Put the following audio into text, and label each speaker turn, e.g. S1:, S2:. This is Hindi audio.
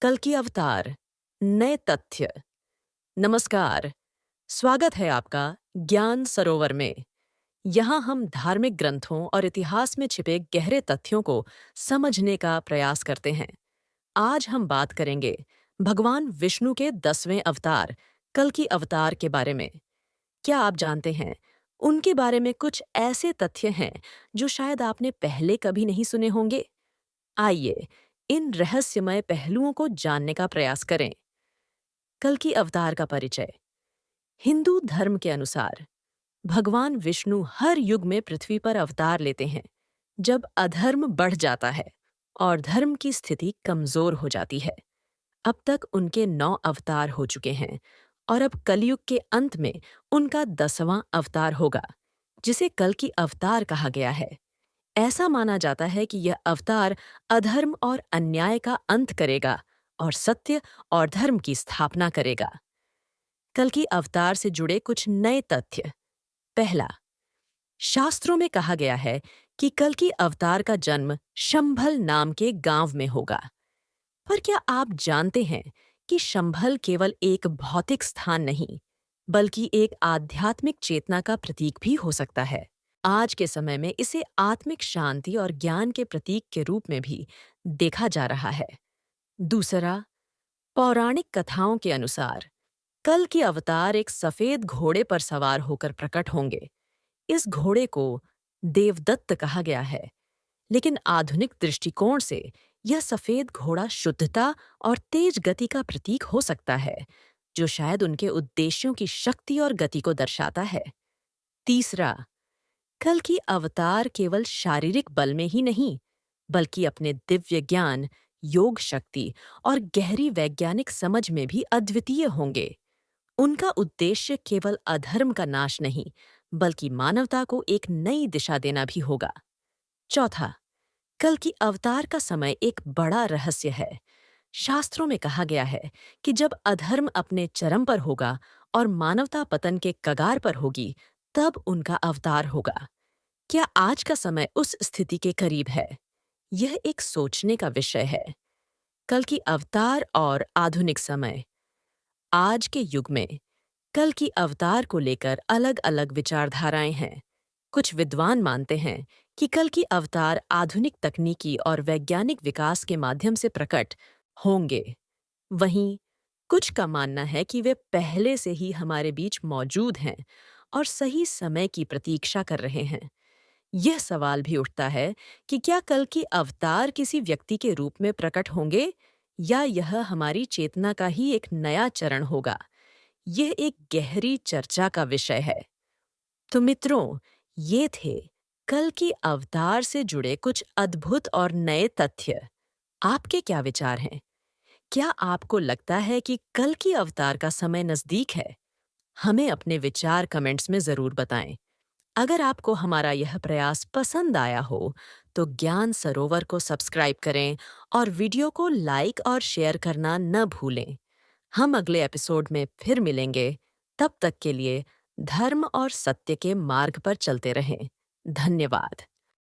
S1: कल की अवतार, नए तथ्य। नमस्कार, स्वागत है आपका ज्ञान सरोवर में। यहाँ हम धार्मिक ग्रंथों और इतिहास में छिपे गहरे तथ्यों को समझने का प्रयास करते हैं। आज हम बात करेंगे भगवान विष्णु के 10वें अवतार, कल की अवतार के बारे में। क्या आप जानते हैं, उनके बारे में कुछ ऐसे तथ्य हैं जो शायद आपने पहले कभी नहीं सुने होंगे। आइए, इन रहस्यमय पहलुओं को जानने का प्रयास करें। कल की अवतार का परिचय। हिंदू धर्म के अनुसार भगवान विष्णु हर युग में पृथ्वी पर अवतार लेते हैं जब अधर्म बढ़ जाता है और धर्म की स्थिति कमजोर हो जाती है। अब तक उनके 9 अवतार हो चुके हैं और अब कलयुग के अंत में उनका 10वां अवतार होगा, जिसे कल की अवतार कहा गया है। ऐसा माना जाता है कि यह अवतार अधर्म और अन्याय का अंत करेगा और सत्य और धर्म की स्थापना करेगा। कल की अवतार से जुड़े कुछ नए तथ्य। पहला, शास्त्रों में कहा गया है कि कल की अवतार का जन्म शंभल नाम के गांव में होगा। पर क्या आप जानते हैं कि शंभल केवल एक भौतिक स्थान नहीं, बल्कि एक आध्यात्मिक चेतना का प्रतीक भी हो सकता है। आज के समय में इसे आत्मिक शांति और ज्ञान के प्रतीक के रूप में भी देखा जा रहा है। दूसरा, पौराणिक कथाओं के अनुसार कल की अवतार एक सफेद घोड़े पर सवार होकर प्रकट होंगे। इस घोड़े को देवदत्त कहा गया है, लेकिन आधुनिक दृष्टिकोण से यह सफेद घोड़ा शुद्धता और तेज गति का प्रतीक हो सकता है, जो शायद उनके उद्देश्यों की शक्ति और गति को दर्शाता है। तीसरा, कल की अवतार केवल शारीरिक बल में ही नहीं, बल्कि अपने दिव्य ज्ञान, योग शक्ति और गहरी वैज्ञानिक समझ में भी अद्वितीय होंगे। उनका उद्देश्य केवल अधर्म का नाश नहीं, बल्कि मानवता को एक नई दिशा देना भी होगा। चौथा, कल की अवतार का समय एक बड़ा रहस्य है। शास्त्रों में कहा गया है कि जब अधर्म अपने चरम पर होगा और मानवता पतन के कगार पर होगी, तब उनका अवतार होगा। क्या आज का समय उस स्थिति के करीब है? यह एक सोचने का विषय है। कल की अवतार और आधुनिक समय। आज के युग में कल की अवतार को लेकर अलग-अलग विचारधाराएं हैं। कुछ विद्वान मानते हैं कि कल की अवतार आधुनिक तकनीकी और वैज्ञानिक विकास के माध्यम से प्रकट होंगे। वहीं कुछ का मानना है कि वे पहले से ही हमारे बीच मौजूद हैं और सही समय की प्रतीक्षा कर रहे हैं। यह सवाल भी उठता है कि क्या कल की अवतार किसी व्यक्ति के रूप में प्रकट होंगे या यह हमारी चेतना का ही एक नया चरण होगा। यह एक गहरी चर्चा का विषय है। तो मित्रों, ये थे कल की अवतार से जुड़े कुछ अद्भुत और नए तथ्य। आपके क्या विचार हैं? क्या आपको लगता है कि कल की अवतार का समय नजदीक है? हमें अपने विचार कमेंट्स में जरूर बताएं। अगर आपको हमारा यह प्रयास पसंद आया हो, तो ज्ञान सरोवर को सब्सक्राइब करें और वीडियो को लाइक और शेयर करना न भूलें। हम अगले एपिसोड में फिर मिलेंगे। तब तक के लिए धर्म और सत्य के मार्ग पर चलते रहें। धन्यवाद।